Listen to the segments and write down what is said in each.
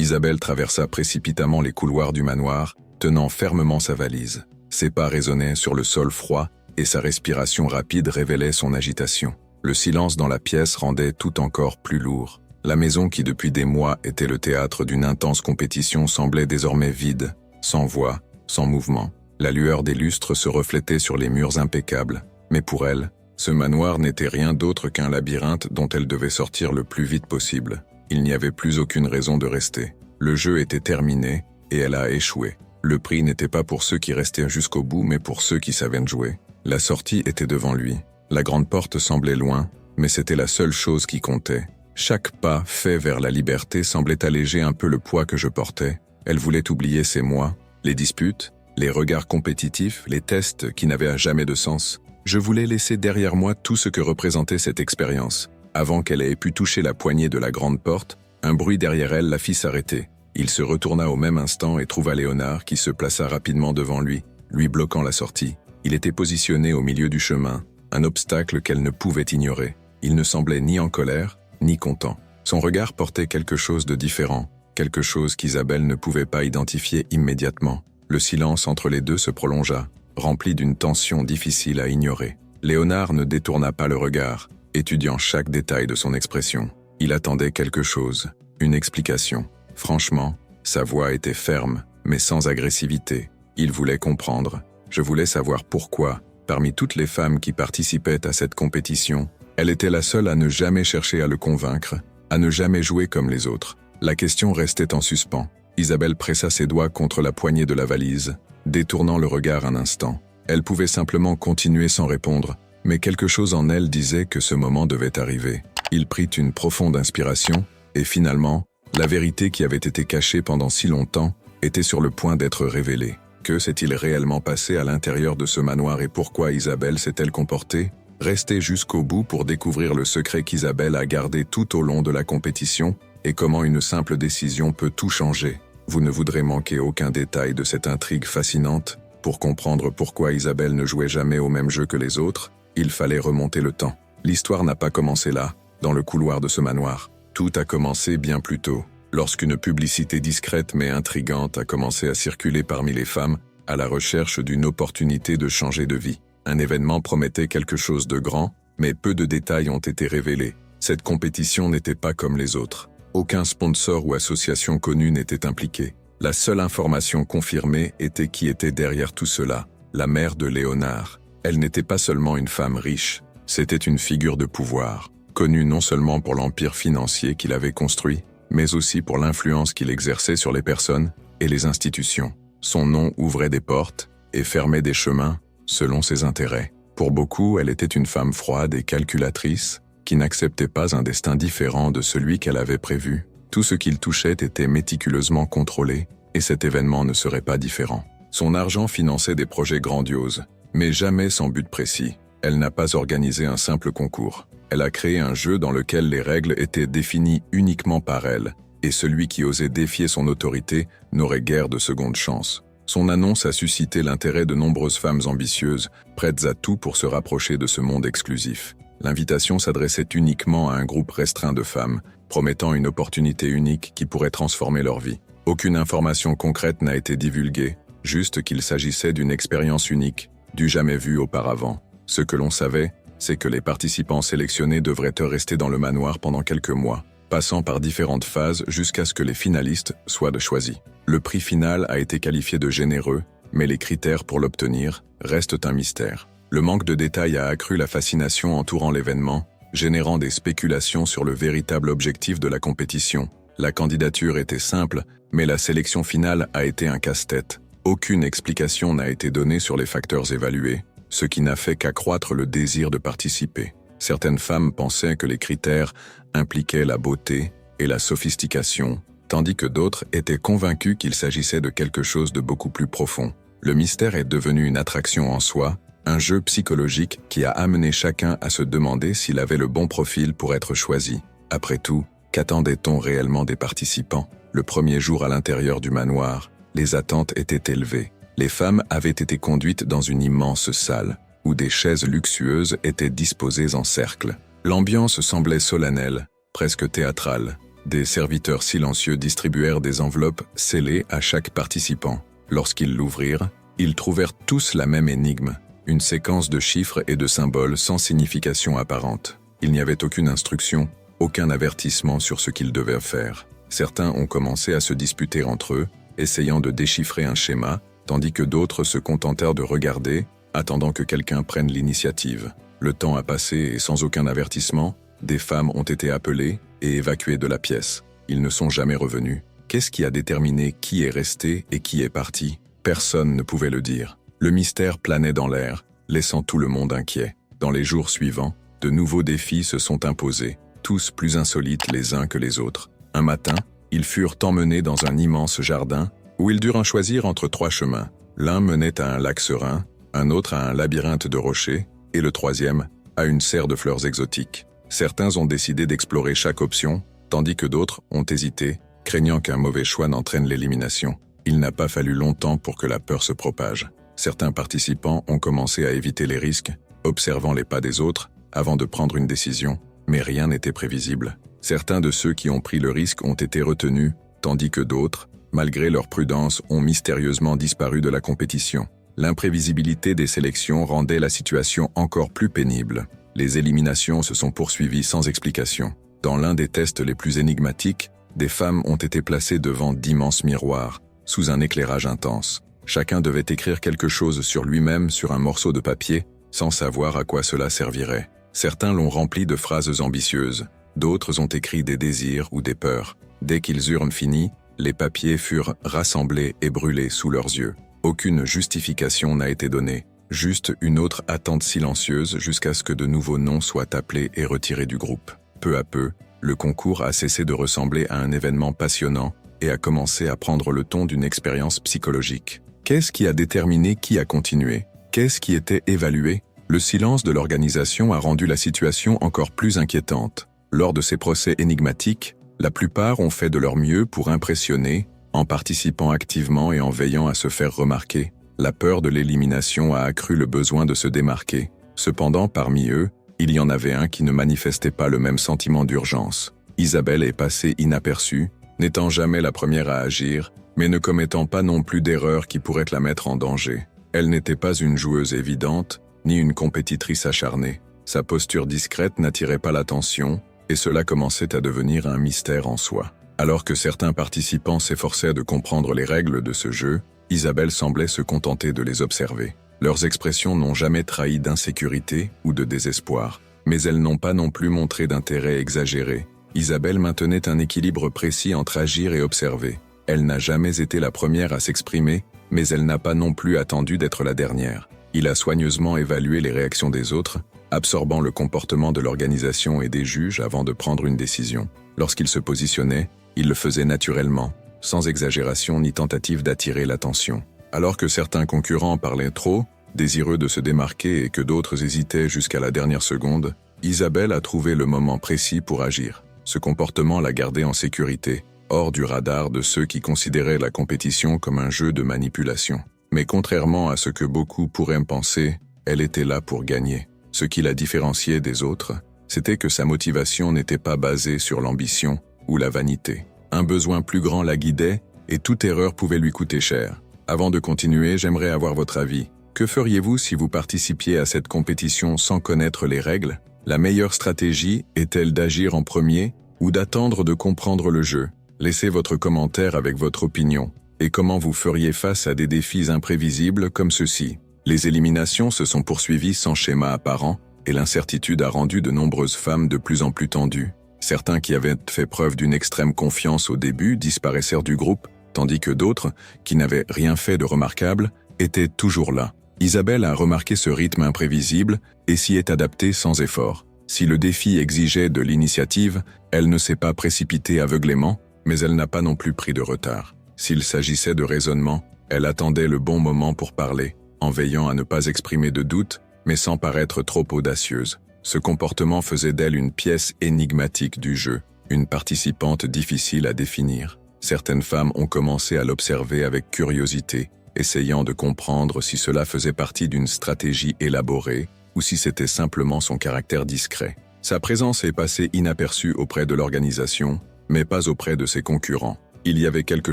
Isabelle traversa précipitamment les couloirs du manoir, tenant fermement sa valise. Ses pas résonnaient sur le sol froid et sa respiration rapide révélait son agitation. Le silence dans la pièce rendait tout encore plus lourd. La maison qui depuis des mois était le théâtre d'une intense compétition semblait désormais vide, sans voix, sans mouvement. La lueur des lustres se reflétait sur les murs impeccables. Mais pour elle, ce manoir n'était rien d'autre qu'un labyrinthe dont elle devait sortir le plus vite possible. Il n'y avait plus aucune raison de rester. Le jeu était terminé et elle a échoué. Le prix n'était pas pour ceux qui restaient jusqu'au bout, mais pour ceux qui savaient jouer. La sortie était devant lui. La grande porte semblait loin, mais c'était la seule chose qui comptait. Chaque pas fait vers la liberté semblait alléger un peu le poids que je portais. Elle voulait oublier ces mois, les disputes, les regards compétitifs, les tests qui n'avaient jamais de sens. Je voulais laisser derrière moi tout ce que représentait cette expérience. Avant qu'elle ait pu toucher la poignée de la grande porte, un bruit derrière elle la fit s'arrêter. Il se retourna au même instant et trouva Léonard qui se plaça rapidement devant lui, lui bloquant la sortie. Il était positionné au milieu du chemin, un obstacle qu'elle ne pouvait ignorer. Il ne semblait ni en colère, ni content. Son regard portait quelque chose de différent, quelque chose qu'Isabelle ne pouvait pas identifier immédiatement. Le silence entre les deux se prolongea, rempli d'une tension difficile à ignorer. Léonard ne détourna pas le regard, étudiant chaque détail de son expression. Il attendait quelque chose, une explication. Franchement, sa voix était ferme, mais sans agressivité. Il voulait comprendre. Je voulais savoir pourquoi, parmi toutes les femmes qui participaient à cette compétition, elle était la seule à ne jamais chercher à le convaincre, à ne jamais jouer comme les autres. La question restait en suspens. Isabelle pressa ses doigts contre la poignée de la valise, détournant le regard un instant. Elle pouvait simplement continuer sans répondre, mais quelque chose en elle disait que ce moment devait arriver. Il prit une profonde inspiration, et finalement, la vérité qui avait été cachée pendant si longtemps était sur le point d'être révélée. Que s'est-il réellement passé à l'intérieur de ce manoir et pourquoi Isabelle s'est-elle comportée? Restez jusqu'au bout pour découvrir le secret qu'Isabelle a gardé tout au long de la compétition et comment une simple décision peut tout changer. Vous ne voudrez manquer aucun détail de cette intrigue fascinante. Pour comprendre pourquoi Isabelle ne jouait jamais au même jeu que les autres, il fallait remonter le temps. L'histoire n'a pas commencé là, dans le couloir de ce manoir. Tout a commencé bien plus tôt, lorsqu'une publicité discrète mais intrigante a commencé à circuler parmi les femmes à la recherche d'une opportunité de changer de vie. Un événement promettait quelque chose de grand, mais peu de détails ont été révélés. Cette compétition n'était pas comme les autres. Aucun sponsor ou association connue n'était impliqué. La seule information confirmée était qui était derrière tout cela, la mère de Léonard. Elle n'était pas seulement une femme riche, c'était une figure de pouvoir, connue non seulement pour l'empire financier qu'il avait construit, mais aussi pour l'influence qu'il exerçait sur les personnes et les institutions. Son nom ouvrait des portes et fermait des chemins selon ses intérêts. Pour beaucoup, elle était une femme froide et calculatrice qui n'acceptait pas un destin différent de celui qu'elle avait prévu. Tout ce qu'il touchait était méticuleusement contrôlé et cet événement ne serait pas différent. Son argent finançait des projets grandioses, mais jamais sans but précis. Elle n'a pas organisé un simple concours. Elle a créé un jeu dans lequel les règles étaient définies uniquement par elle, et celui qui osait défier son autorité n'aurait guère de seconde chance. Son annonce a suscité l'intérêt de nombreuses femmes ambitieuses, prêtes à tout pour se rapprocher de ce monde exclusif. L'invitation s'adressait uniquement à un groupe restreint de femmes, promettant une opportunité unique qui pourrait transformer leur vie. Aucune information concrète n'a été divulguée, juste qu'il s'agissait d'une expérience unique, du jamais vue auparavant. Ce que l'on savait, c'est que les participants sélectionnés devraient rester dans le manoir pendant quelques mois, passant par différentes phases jusqu'à ce que les finalistes soient choisis. Le prix final a été qualifié de généreux, mais les critères pour l'obtenir restent un mystère. Le manque de détails a accru la fascination entourant l'événement, générant des spéculations sur le véritable objectif de la compétition. La candidature était simple, mais la sélection finale a été un casse-tête. Aucune explication n'a été donnée sur les facteurs évalués, ce qui n'a fait qu'accroître le désir de participer. Certaines femmes pensaient que les critères impliquaient la beauté et la sophistication, tandis que d'autres étaient convaincus qu'il s'agissait de quelque chose de beaucoup plus profond. Le mystère est devenu une attraction en soi, un jeu psychologique qui a amené chacun à se demander s'il avait le bon profil pour être choisi. Après tout, qu'attendait-on réellement des participants? Le premier jour à l'intérieur du manoir, les attentes étaient élevées. Les femmes avaient été conduites dans une immense salle, où des chaises luxueuses étaient disposées en cercle. L'ambiance semblait solennelle, presque théâtrale. Des serviteurs silencieux distribuèrent des enveloppes scellées à chaque participant. Lorsqu'ils l'ouvrirent, ils trouvèrent tous la même énigme, une séquence de chiffres et de symboles sans signification apparente. Il n'y avait aucune instruction, aucun avertissement sur ce qu'ils devaient faire. Certains ont commencé à se disputer entre eux, essayant de déchiffrer un schéma, tandis que d'autres se contentèrent de regarder, attendant que quelqu'un prenne l'initiative. Le temps a passé et sans aucun avertissement, des femmes ont été appelées et évacuées de la pièce. Ils ne sont jamais revenus. Qu'est-ce qui a déterminé qui est resté et qui est parti? Personne ne pouvait le dire. Le mystère planait dans l'air, laissant tout le monde inquiet. Dans les jours suivants, de nouveaux défis se sont imposés, tous plus insolites les uns que les autres. Un matin, ils furent emmenés dans un immense jardin où ils durent choisir entre 3 chemins. L'un menait à un lac serein, un autre à un labyrinthe de rochers, et le troisième à une serre de fleurs exotiques. Certains ont décidé d'explorer chaque option, tandis que d'autres ont hésité, craignant qu'un mauvais choix n'entraîne l'élimination. Il n'a pas fallu longtemps pour que la peur se propage. Certains participants ont commencé à éviter les risques, observant les pas des autres, avant de prendre une décision, mais rien n'était prévisible. Certains de ceux qui ont pris le risque ont été retenus, tandis que d'autres, malgré leur prudence, ont mystérieusement disparu de la compétition. L'imprévisibilité des sélections rendait la situation encore plus pénible. Les éliminations se sont poursuivies sans explication. Dans l'un des tests les plus énigmatiques, des femmes ont été placées devant d'immenses miroirs, sous un éclairage intense. Chacun devait écrire quelque chose sur lui-même sur un morceau de papier, sans savoir à quoi cela servirait. Certains l'ont rempli de phrases ambitieuses, d'autres ont écrit des désirs ou des peurs. Dès qu'ils eurent fini, les papiers furent rassemblés et brûlés sous leurs yeux. Aucune justification n'a été donnée, juste une autre attente silencieuse jusqu'à ce que de nouveaux noms soient appelés et retirés du groupe. Peu à peu, le concours a cessé de ressembler à un événement passionnant et a commencé à prendre le ton d'une expérience psychologique. Qu'est-ce qui a déterminé qui a continué? Qu'est-ce qui était évalué? Le silence de l'organisation a rendu la situation encore plus inquiétante. Lors de ces procès énigmatiques, la plupart ont fait de leur mieux pour impressionner, en participant activement et en veillant à se faire remarquer. La peur de l'élimination a accru le besoin de se démarquer. Cependant, parmi eux, il y en avait un qui ne manifestait pas le même sentiment d'urgence. Isabelle est passée inaperçue, n'étant jamais la première à agir, mais ne commettant pas non plus d'erreurs qui pourraient la mettre en danger. Elle n'était pas une joueuse évidente, ni une compétitrice acharnée. Sa posture discrète n'attirait pas l'attention, et cela commençait à devenir un mystère en soi. Alors que certains participants s'efforçaient de comprendre les règles de ce jeu, Isabelle semblait se contenter de les observer. Leurs expressions n'ont jamais trahi d'insécurité ou de désespoir, mais elles n'ont pas non plus montré d'intérêt exagéré. Isabelle maintenait un équilibre précis entre agir et observer. Elle n'a jamais été la première à s'exprimer, mais elle n'a pas non plus attendu d'être la dernière. Il a soigneusement évalué les réactions des autres, absorbant le comportement de l'organisation et des juges avant de prendre une décision. Lorsqu'il se positionnait, il le faisait naturellement, sans exagération ni tentative d'attirer l'attention. Alors que certains concurrents parlaient trop, désireux de se démarquer et que d'autres hésitaient jusqu'à la dernière seconde, Isabelle a trouvé le moment précis pour agir. Ce comportement l'a gardée en sécurité, hors du radar de ceux qui considéraient la compétition comme un jeu de manipulation. Mais contrairement à ce que beaucoup pourraient penser, elle était là pour gagner. Ce qui la différenciait des autres, c'était que sa motivation n'était pas basée sur l'ambition ou la vanité. Un besoin plus grand la guidait et toute erreur pouvait lui coûter cher. Avant de continuer, j'aimerais avoir votre avis. Que feriez-vous si vous participiez à cette compétition sans connaître les règles? La meilleure stratégie est-elle d'agir en premier ou d'attendre de comprendre le jeu? Laissez votre commentaire avec votre opinion. Et comment vous feriez face à des défis imprévisibles comme ceux-ci? Les éliminations se sont poursuivies sans schéma apparent et l'incertitude a rendu de nombreuses femmes de plus en plus tendues. Certains qui avaient fait preuve d'une extrême confiance au début disparaissèrent du groupe, tandis que d'autres, qui n'avaient rien fait de remarquable, étaient toujours là. Isabelle a remarqué ce rythme imprévisible et s'y est adaptée sans effort. Si le défi exigeait de l'initiative, elle ne s'est pas précipitée aveuglément, mais elle n'a pas non plus pris de retard. S'il s'agissait de raisonnement, elle attendait le bon moment pour parler, en veillant à ne pas exprimer de doute, mais sans paraître trop audacieuse. Ce comportement faisait d'elle une pièce énigmatique du jeu, une participante difficile à définir. Certaines femmes ont commencé à l'observer avec curiosité, essayant de comprendre si cela faisait partie d'une stratégie élaborée ou si c'était simplement son caractère discret. Sa présence est passée inaperçue auprès de l'organisation, mais pas auprès de ses concurrents. Il y avait quelque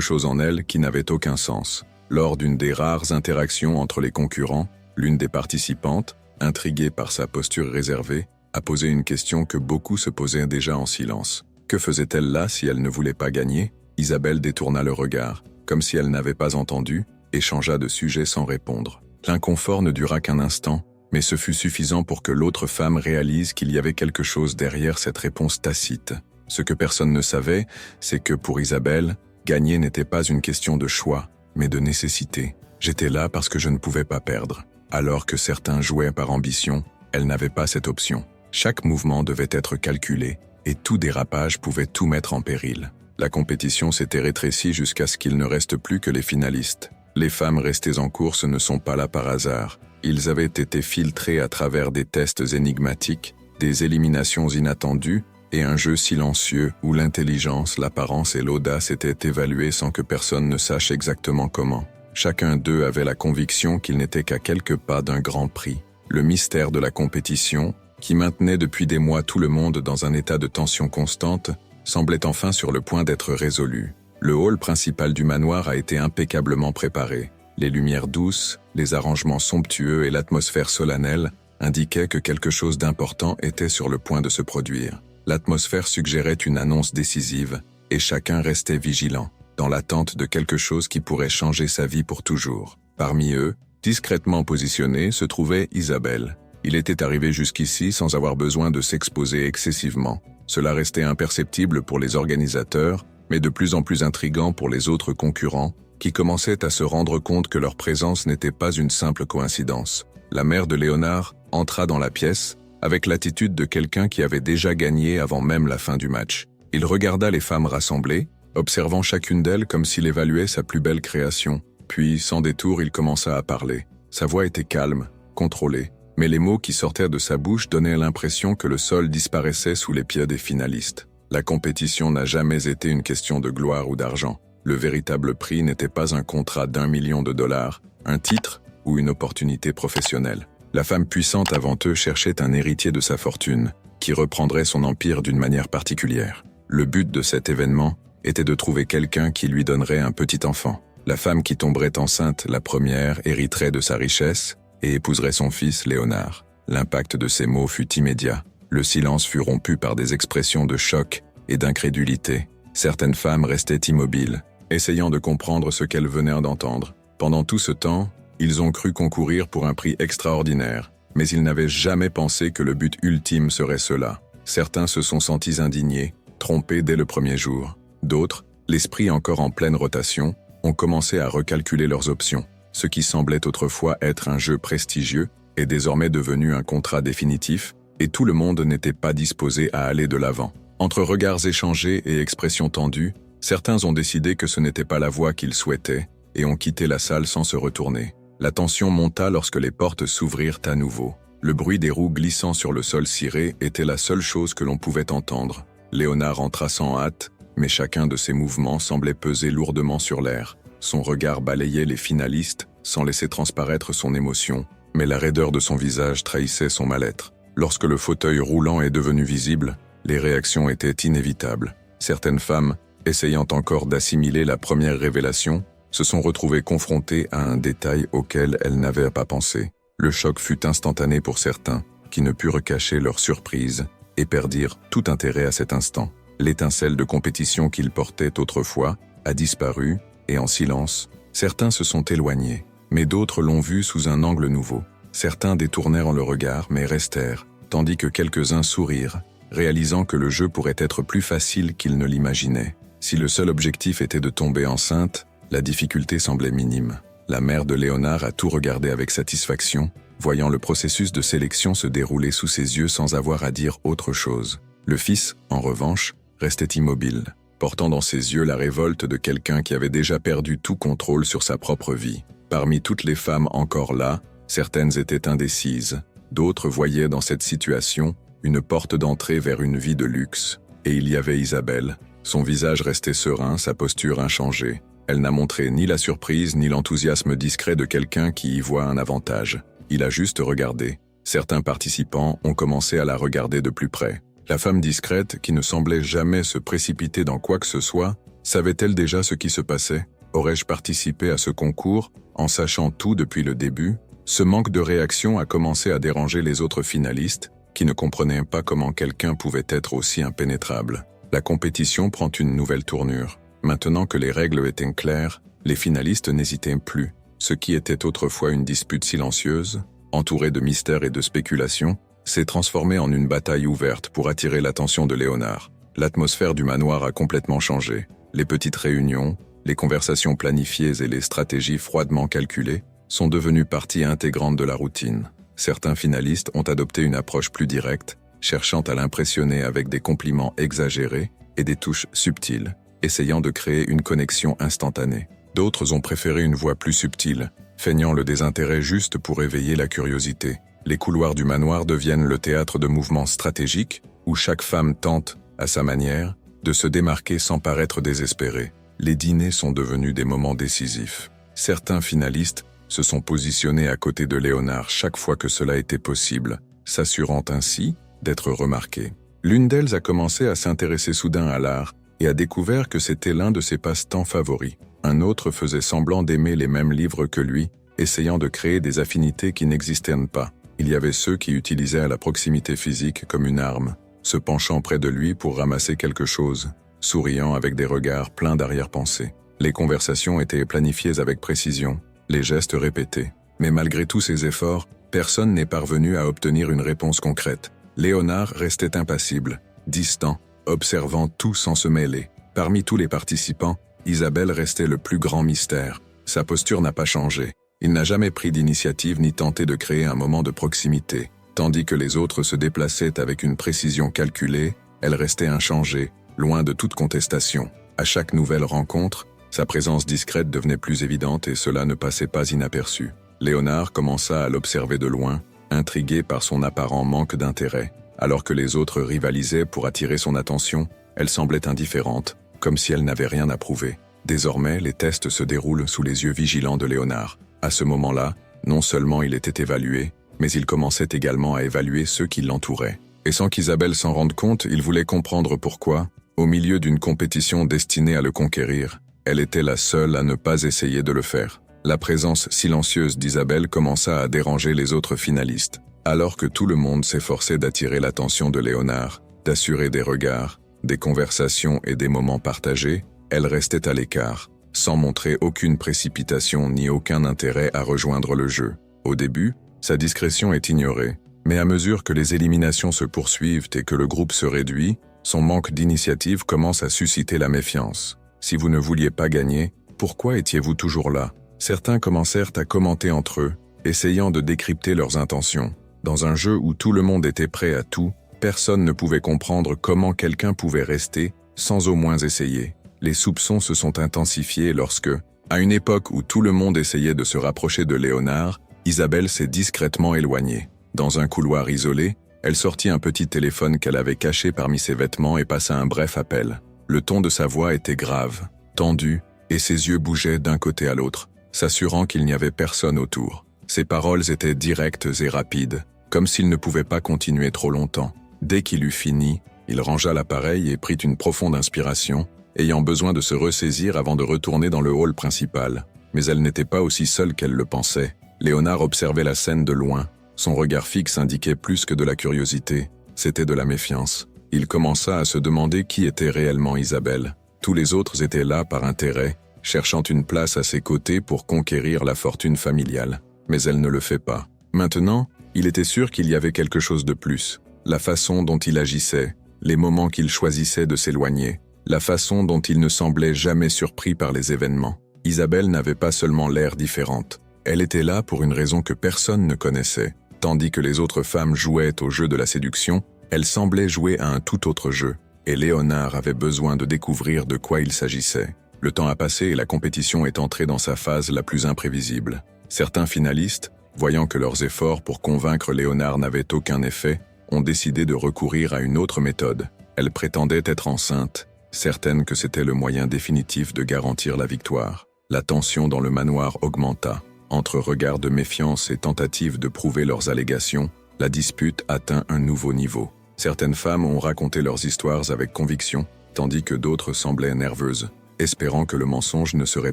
chose en elle qui n'avait aucun sens. Lors d'une des rares interactions entre les concurrents, l'une des participantes, intriguée par sa posture réservée, a posé une question que beaucoup se posaient déjà en silence. Que faisait-elle là si elle ne voulait pas gagner? Isabelle détourna le regard, comme si elle n'avait pas entendu, et changea de sujet sans répondre. L'inconfort ne dura qu'un instant, mais ce fut suffisant pour que l'autre femme réalise qu'il y avait quelque chose derrière cette réponse tacite. Ce que personne ne savait, c'est que pour Isabelle, gagner n'était pas une question de choix, mais de nécessité. J'étais là parce que je ne pouvais pas perdre. Alors que certains jouaient par ambition, elle n'avait pas cette option. Chaque mouvement devait être calculé, et tout dérapage pouvait tout mettre en péril. La compétition s'était rétrécie jusqu'à ce qu'il ne reste plus que les finalistes. Les femmes restées en course ne sont pas là par hasard. Ils avaient été filtrés à travers des tests énigmatiques, des éliminations inattendues, et un jeu silencieux où l'intelligence, l'apparence et l'audace étaient évaluées sans que personne ne sache exactement comment. Chacun d'eux avait la conviction qu'il n'était qu'à quelques pas d'un grand prix. Le mystère de la compétition, qui maintenait depuis des mois tout le monde dans un état de tension constante, semblait enfin sur le point d'être résolu. Le hall principal du manoir a été impeccablement préparé. Les lumières douces, les arrangements somptueux et l'atmosphère solennelle indiquaient que quelque chose d'important était sur le point de se produire. L'atmosphère suggérait une annonce décisive, et chacun restait vigilant, dans l'attente de quelque chose qui pourrait changer sa vie pour toujours. Parmi eux, discrètement positionnée, se trouvait Isabelle. Il était arrivé jusqu'ici sans avoir besoin de s'exposer excessivement. Cela restait imperceptible pour les organisateurs, mais de plus en plus intriguant pour les autres concurrents, qui commençaient à se rendre compte que leur présence n'était pas une simple coïncidence. La mère de Léonard entra dans la pièce, avec l'attitude de quelqu'un qui avait déjà gagné avant même la fin du match. Il regarda les femmes rassemblées, observant chacune d'elles comme s'il évaluait sa plus belle création. Puis, sans détour, il commença à parler. Sa voix était calme, contrôlée, mais les mots qui sortaient de sa bouche donnaient l'impression que le sol disparaissait sous les pieds des finalistes. La compétition n'a jamais été une question de gloire ou d'argent. Le véritable prix n'était pas un contrat d'1 million de dollars, un titre ou une opportunité professionnelle. La femme puissante avant eux cherchait un héritier de sa fortune, qui reprendrait son empire d'une manière particulière. Le but de cet événement était de trouver quelqu'un qui lui donnerait un petit enfant. La femme qui tomberait enceinte, la première, hériterait de sa richesse et épouserait son fils, Léonard. L'impact de ces mots fut immédiat. Le silence fut rompu par des expressions de choc et d'incrédulité. Certaines femmes restaient immobiles, essayant de comprendre ce qu'elles venaient d'entendre. Pendant tout ce temps, ils ont cru concourir pour un prix extraordinaire, mais ils n'avaient jamais pensé que le but ultime serait cela. Certains se sont sentis indignés, trompés dès le premier jour. D'autres, l'esprit encore en pleine rotation, ont commencé à recalculer leurs options. Ce qui semblait autrefois être un jeu prestigieux est désormais devenu un contrat définitif, et tout le monde n'était pas disposé à aller de l'avant. Entre regards échangés et expressions tendues, certains ont décidé que ce n'était pas la voie qu'ils souhaitaient, et ont quitté la salle sans se retourner. La tension monta lorsque les portes s'ouvrirent à nouveau. Le bruit des roues glissant sur le sol ciré était la seule chose que l'on pouvait entendre. Léonard entra sans hâte, mais chacun de ses mouvements semblait peser lourdement sur l'air. Son regard balayait les finalistes sans laisser transparaître son émotion, mais la raideur de son visage trahissait son mal-être. Lorsque le fauteuil roulant est devenu visible, les réactions étaient inévitables. Certaines femmes, essayant encore d'assimiler la première révélation, se sont retrouvées confrontées à un détail auquel elles n'avaient pas pensé. Le choc fut instantané pour certains, qui ne purent cacher leur surprise et perdirent tout intérêt à cet instant. L'étincelle de compétition qu'ils portaient autrefois a disparu, et en silence, certains se sont éloignés, mais d'autres l'ont vu sous un angle nouveau. Certains détournèrent le regard, mais restèrent, tandis que quelques-uns sourirent, réalisant que le jeu pourrait être plus facile qu'ils ne l'imaginaient. Si le seul objectif était de tomber enceinte, la difficulté semblait minime. La mère de Léonard a tout regardé avec satisfaction, voyant le processus de sélection se dérouler sous ses yeux sans avoir à dire autre chose. Le fils, en revanche, restait immobile, portant dans ses yeux la révolte de quelqu'un qui avait déjà perdu tout contrôle sur sa propre vie. Parmi toutes les femmes encore là, certaines étaient indécises, d'autres voyaient dans cette situation une porte d'entrée vers une vie de luxe, et il y avait Isabelle. Son visage restait serein, sa posture inchangée. Elle n'a montré ni la surprise ni l'enthousiasme discret de quelqu'un qui y voit un avantage. Il a juste regardé. Certains participants ont commencé à la regarder de plus près. La femme discrète, qui ne semblait jamais se précipiter dans quoi que ce soit, savait-elle déjà ce qui se passait? Aurais-je participé à ce concours, en sachant tout depuis le début? Ce manque de réaction a commencé à déranger les autres finalistes, qui ne comprenaient pas comment quelqu'un pouvait être aussi impénétrable. La compétition prend une nouvelle tournure. Maintenant que les règles étaient claires, les finalistes n'hésitaient plus. Ce qui était autrefois une dispute silencieuse, entourée de mystères et de spéculations, s'est transformé en une bataille ouverte pour attirer l'attention de Léonard. L'atmosphère du manoir a complètement changé. Les petites réunions, les conversations planifiées et les stratégies froidement calculées sont devenues partie intégrante de la routine. Certains finalistes ont adopté une approche plus directe, cherchant à l'impressionner avec des compliments exagérés et des touches subtiles, essayant de créer une connexion instantanée. D'autres ont préféré une voie plus subtile, feignant le désintérêt juste pour éveiller la curiosité. Les couloirs du manoir deviennent le théâtre de mouvements stratégiques où chaque femme tente, à sa manière, de se démarquer sans paraître désespérée. Les dîners sont devenus des moments décisifs. Certains finalistes se sont positionnés à côté de Léonard chaque fois que cela était possible, s'assurant ainsi d'être remarqués. L'une d'elles a commencé à s'intéresser soudain à l'art et a découvert que c'était l'un de ses passe-temps favoris. Un autre faisait semblant d'aimer les mêmes livres que lui, essayant de créer des affinités qui n'existaient pas. Il y avait ceux qui utilisaient la proximité physique comme une arme, se penchant près de lui pour ramasser quelque chose, souriant avec des regards pleins d'arrière-pensée. Les conversations étaient planifiées avec précision, les gestes répétés. Mais malgré tous ces efforts, personne n'est parvenu à obtenir une réponse concrète. Léonard restait impassible, distant, observant tout sans se mêler. Parmi tous les participants, Isabelle restait le plus grand mystère. Sa posture n'a pas changé. Il n'a jamais pris d'initiative ni tenté de créer un moment de proximité. Tandis que les autres se déplaçaient avec une précision calculée, elle restait inchangée, loin de toute contestation. À chaque nouvelle rencontre, sa présence discrète devenait plus évidente et cela ne passait pas inaperçu. Léonard commença à l'observer de loin, intrigué par son apparent manque d'intérêt. Alors que les autres rivalisaient pour attirer son attention, elle semblait indifférente, comme si elle n'avait rien à prouver. Désormais, les tests se déroulent sous les yeux vigilants de Léonard. À ce moment-là, non seulement il était évalué, mais il commençait également à évaluer ceux qui l'entouraient. Et sans qu'Isabelle s'en rende compte, il voulait comprendre pourquoi, au milieu d'une compétition destinée à le conquérir, elle était la seule à ne pas essayer de le faire. La présence silencieuse d'Isabelle commença à déranger les autres finalistes. Alors que tout le monde s'efforçait d'attirer l'attention de Léonard, d'assurer des regards, des conversations et des moments partagés, elle restait à l'écart, sans montrer aucune précipitation ni aucun intérêt à rejoindre le jeu. Au début, sa discrétion est ignorée, mais à mesure que les éliminations se poursuivent et que le groupe se réduit, son manque d'initiative commence à susciter la méfiance. Si vous ne vouliez pas gagner, pourquoi étiez-vous toujours là? Certains commencèrent à commenter entre eux, essayant de décrypter leurs intentions. Dans un jeu où tout le monde était prêt à tout, personne ne pouvait comprendre comment quelqu'un pouvait rester sans au moins essayer. Les soupçons se sont intensifiés lorsque, à une époque où tout le monde essayait de se rapprocher de Léonard, Isabelle s'est discrètement éloignée. Dans un couloir isolé, elle sortit un petit téléphone qu'elle avait caché parmi ses vêtements et passa un bref appel. Le ton de sa voix était grave, tendu, et ses yeux bougeaient d'un côté à l'autre, s'assurant qu'il n'y avait personne autour. Ses paroles étaient directes et rapides, comme s'il ne pouvait pas continuer trop longtemps. Dès qu'il eut fini, il rangea l'appareil et prit une profonde inspiration, ayant besoin de se ressaisir avant de retourner dans le hall principal. Mais elle n'était pas aussi seule qu'elle le pensait. Léonard observait la scène de loin. Son regard fixe indiquait plus que de la curiosité, c'était de la méfiance. Il commença à se demander qui était réellement Isabelle. Tous les autres étaient là par intérêt, cherchant une place à ses côtés pour conquérir la fortune familiale. Mais elle ne le fait pas. Maintenant, il était sûr qu'il y avait quelque chose de plus. La façon dont il agissait, les moments qu'il choisissait de s'éloigner, la façon dont il ne semblait jamais surpris par les événements. Isabelle n'avait pas seulement l'air différente. Elle était là pour une raison que personne ne connaissait. Tandis que les autres femmes jouaient au jeu de la séduction, elle semblait jouer à un tout autre jeu. Et Léonard avait besoin de découvrir de quoi il s'agissait. Le temps a passé et la compétition est entrée dans sa phase la plus imprévisible. Certains finalistes, voyant que leurs efforts pour convaincre Léonard n'avaient aucun effet, ont décidé de recourir à une autre méthode. Elle prétendait être enceinte, certaine que c'était le moyen définitif de garantir la victoire. La tension dans le manoir augmenta. Entre regards de méfiance et tentatives de prouver leurs allégations, la dispute atteint un nouveau niveau. Certaines femmes ont raconté leurs histoires avec conviction, tandis que d'autres semblaient nerveuses, espérant que le mensonge ne serait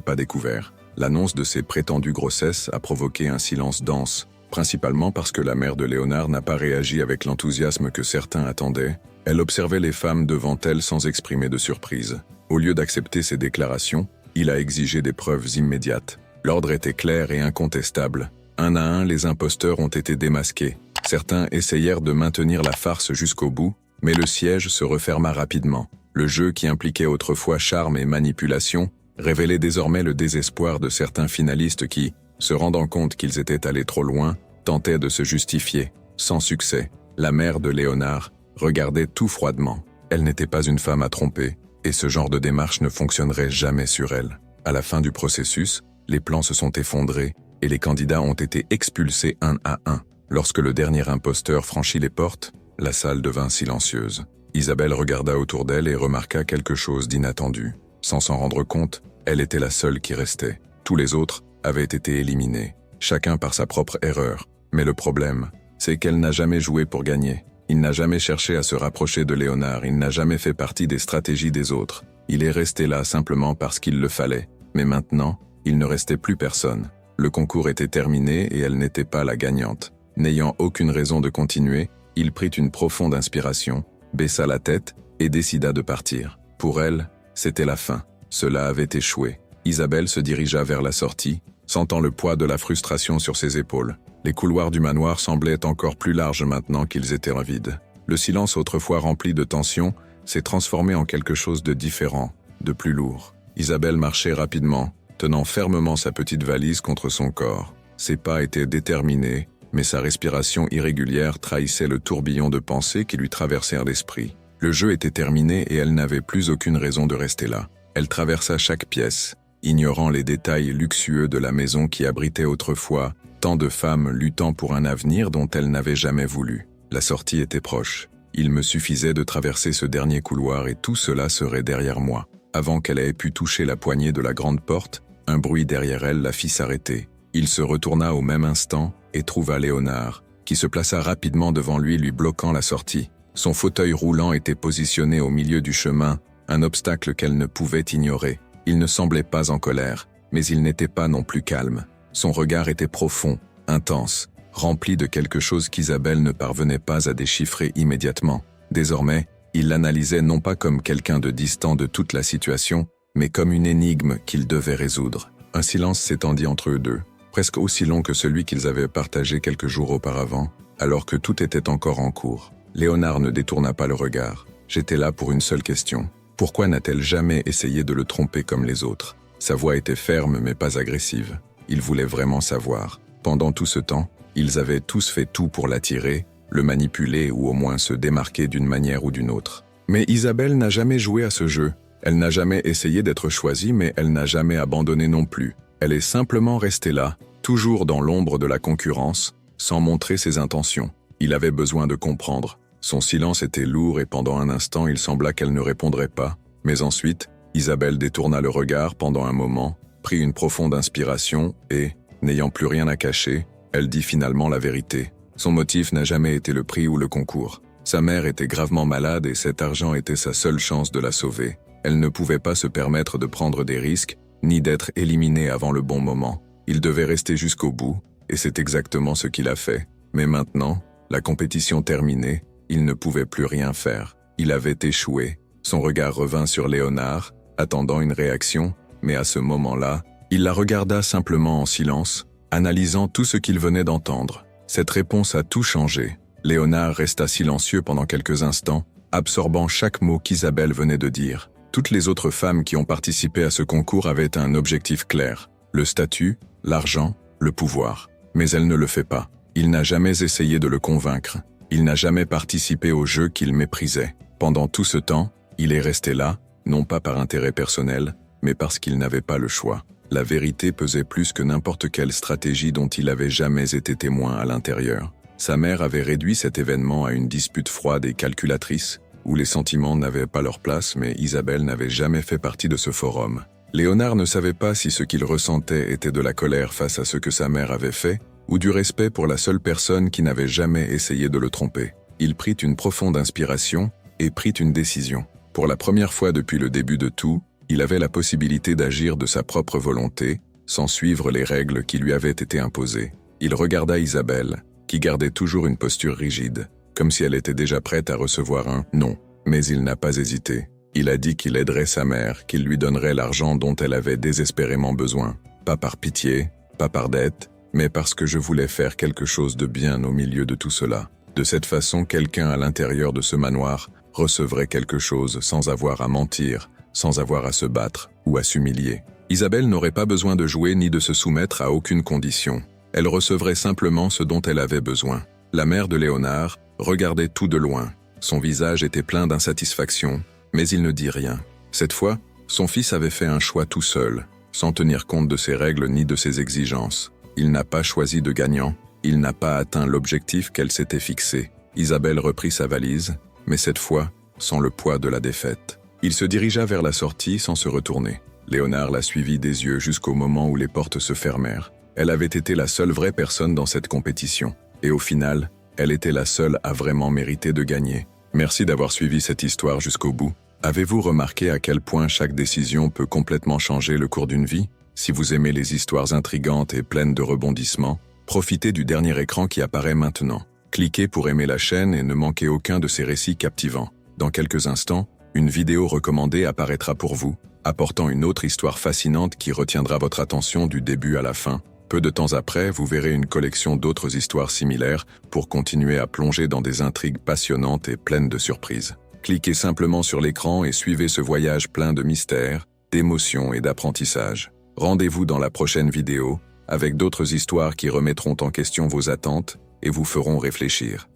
pas découvert. L'annonce de ces prétendues grossesses a provoqué un silence dense, principalement parce que la mère de Léonard n'a pas réagi avec l'enthousiasme que certains attendaient. Elle observait les femmes devant elle sans exprimer de surprise. Au lieu d'accepter ces déclarations, il a exigé des preuves immédiates. L'ordre était clair et incontestable. Un à un, les imposteurs ont été démasqués. Certains essayèrent de maintenir la farce jusqu'au bout, mais le siège se referma rapidement. Le jeu qui impliquait autrefois charme et manipulation révélait désormais le désespoir de certains finalistes qui, se rendant compte qu'ils étaient allés trop loin, tentaient de se justifier. Sans succès, la mère de Léonard regardait tout froidement. Elle n'était pas une femme à tromper, et ce genre de démarche ne fonctionnerait jamais sur elle. À la fin du processus, les plans se sont effondrés et les candidats ont été expulsés un à un. Lorsque le dernier imposteur franchit les portes, la salle devint silencieuse. Isabelle regarda autour d'elle et remarqua quelque chose d'inattendu. Sans s'en rendre compte, elle était la seule qui restait. Tous les autres avaient été éliminés, chacun par sa propre erreur. Mais le problème, c'est qu'elle n'a jamais joué pour gagner. Il n'a jamais cherché à se rapprocher de Léonard, il n'a jamais fait partie des stratégies des autres. Il est resté là simplement parce qu'il le fallait. Mais maintenant, il ne restait plus personne. Le concours était terminé et elle n'était pas la gagnante. N'ayant aucune raison de continuer, il prit une profonde inspiration, baissa la tête et décida de partir. Pour elle, c'était la fin. Cela avait échoué. Isabelle se dirigea vers la sortie, sentant le poids de la frustration sur ses épaules. Les couloirs du manoir semblaient encore plus larges maintenant qu'ils étaient vides. Le silence autrefois rempli de tension s'est transformé en quelque chose de différent, de plus lourd. Isabelle marchait rapidement, tenant fermement sa petite valise contre son corps. Ses pas étaient déterminés, mais sa respiration irrégulière trahissait le tourbillon de pensées qui lui traversèrent l'esprit. Le jeu était terminé et elle n'avait plus aucune raison de rester là. Elle traversa chaque pièce, ignorant les détails luxueux de la maison qui abritait autrefois tant de femmes luttant pour un avenir dont elle n'avait jamais voulu. La sortie était proche. Il me suffisait de traverser ce dernier couloir et tout cela serait derrière moi. Avant qu'elle ait pu toucher la poignée de la grande porte, un bruit derrière elle la fit s'arrêter. Il se retourna au même instant et trouva Léonard, qui se plaça rapidement devant lui bloquant la sortie. Son fauteuil roulant était positionné au milieu du chemin, un obstacle qu'elle ne pouvait ignorer. Il ne semblait pas en colère, mais il n'était pas non plus calme. Son regard était profond, intense, rempli de quelque chose qu'Isabelle ne parvenait pas à déchiffrer immédiatement. Désormais, il l'analysait non pas comme quelqu'un de distant de toute la situation, mais comme une énigme qu'il devait résoudre. Un silence s'étendit entre eux deux, presque aussi long que celui qu'ils avaient partagé quelques jours auparavant, alors que tout était encore en cours. Léonard ne détourna pas le regard. J'étais là pour une seule question. Pourquoi n'a-t-elle jamais essayé de le tromper comme les autres? Sa voix était ferme mais pas agressive. Il voulait vraiment savoir. Pendant tout ce temps, ils avaient tous fait tout pour l'attirer, le manipuler ou au moins se démarquer d'une manière ou d'une autre. Mais Isabelle n'a jamais joué à ce jeu. Elle n'a jamais essayé d'être choisie, mais elle n'a jamais abandonné non plus. Elle est simplement restée là, toujours dans l'ombre de la concurrence, sans montrer ses intentions. Il avait besoin de comprendre. Son silence était lourd et pendant un instant, il sembla qu'elle ne répondrait pas. Mais ensuite, Isabelle détourna le regard pendant un moment, prit une profonde inspiration et, n'ayant plus rien à cacher, elle dit finalement la vérité. Son motif n'a jamais été le prix ou le concours. Sa mère était gravement malade et cet argent était sa seule chance de la sauver. Elle ne pouvait pas se permettre de prendre des risques, ni d'être éliminée avant le bon moment. Il devait rester jusqu'au bout, et c'est exactement ce qu'il a fait. Mais maintenant, la compétition terminée, il ne pouvait plus rien faire. Il avait échoué. Son regard revint sur Léonard, attendant une réaction, mais à ce moment-là, il la regarda simplement en silence, analysant tout ce qu'il venait d'entendre. Cette réponse a tout changé. Léonard resta silencieux pendant quelques instants, absorbant chaque mot qu'Isabelle venait de dire. Toutes les autres femmes qui ont participé à ce concours avaient un objectif clair, le statut, l'argent, le pouvoir. Mais elle ne le fait pas. Il n'a jamais essayé de le convaincre. Il n'a jamais participé au jeu qu'il méprisait. Pendant tout ce temps, il est resté là, non pas par intérêt personnel, mais parce qu'il n'avait pas le choix. La vérité pesait plus que n'importe quelle stratégie dont il avait jamais été témoin à l'intérieur. Sa mère avait réduit cet événement à une dispute froide et calculatrice, où les sentiments n'avaient pas leur place, mais Isabelle n'avait jamais fait partie de ce forum. Léonard ne savait pas si ce qu'il ressentait était de la colère face à ce que sa mère avait fait, ou du respect pour la seule personne qui n'avait jamais essayé de le tromper. il prit une profonde inspiration et prit une décision. Pour la première fois depuis le début de tout, il avait la possibilité d'agir de sa propre volonté, sans suivre les règles qui lui avaient été imposées. Il regarda Isabelle, qui gardait toujours une posture rigide, comme si elle était déjà prête à recevoir un « non ». Mais il n'a pas hésité. Il a dit qu'il aiderait sa mère, qu'il lui donnerait l'argent dont elle avait désespérément besoin. Pas par pitié, pas par dette, mais parce que je voulais faire quelque chose de bien au milieu de tout cela. De cette façon, quelqu'un à l'intérieur de ce manoir recevrait quelque chose sans avoir à mentir, sans avoir à se battre ou à s'humilier. Isabelle n'aurait pas besoin de jouer ni de se soumettre à aucune condition. Elle recevrait simplement ce dont elle avait besoin. La mère de Léonard regardait tout de loin. Son visage était plein d'insatisfaction, mais il ne dit rien. Cette fois, son fils avait fait un choix tout seul, sans tenir compte de ses règles ni de ses exigences. Il n'a pas choisi de gagnant, il n'a pas atteint l'objectif qu'elle s'était fixé. Isabelle reprit sa valise, mais cette fois, sans le poids de la défaite. Il se dirigea vers la sortie sans se retourner. Léonard la suivit des yeux jusqu'au moment où les portes se fermèrent. Elle avait été la seule vraie personne dans cette compétition. Et au final, elle était la seule à vraiment mériter de gagner. Merci d'avoir suivi cette histoire jusqu'au bout. Avez-vous remarqué à quel point chaque décision peut complètement changer le cours d'une vie? Si vous aimez les histoires intrigantes et pleines de rebondissements, profitez du dernier écran qui apparaît maintenant. Cliquez pour aimer la chaîne et ne manquez aucun de ces récits captivants. Dans quelques instants, une vidéo recommandée apparaîtra pour vous, apportant une autre histoire fascinante qui retiendra votre attention du début à la fin. Peu de temps après, vous verrez une collection d'autres histoires similaires pour continuer à plonger dans des intrigues passionnantes et pleines de surprises. Cliquez simplement sur l'écran et suivez ce voyage plein de mystères, d'émotions et d'apprentissage. Rendez-vous dans la prochaine vidéo, avec d'autres histoires qui remettront en question vos attentes et vous feront réfléchir.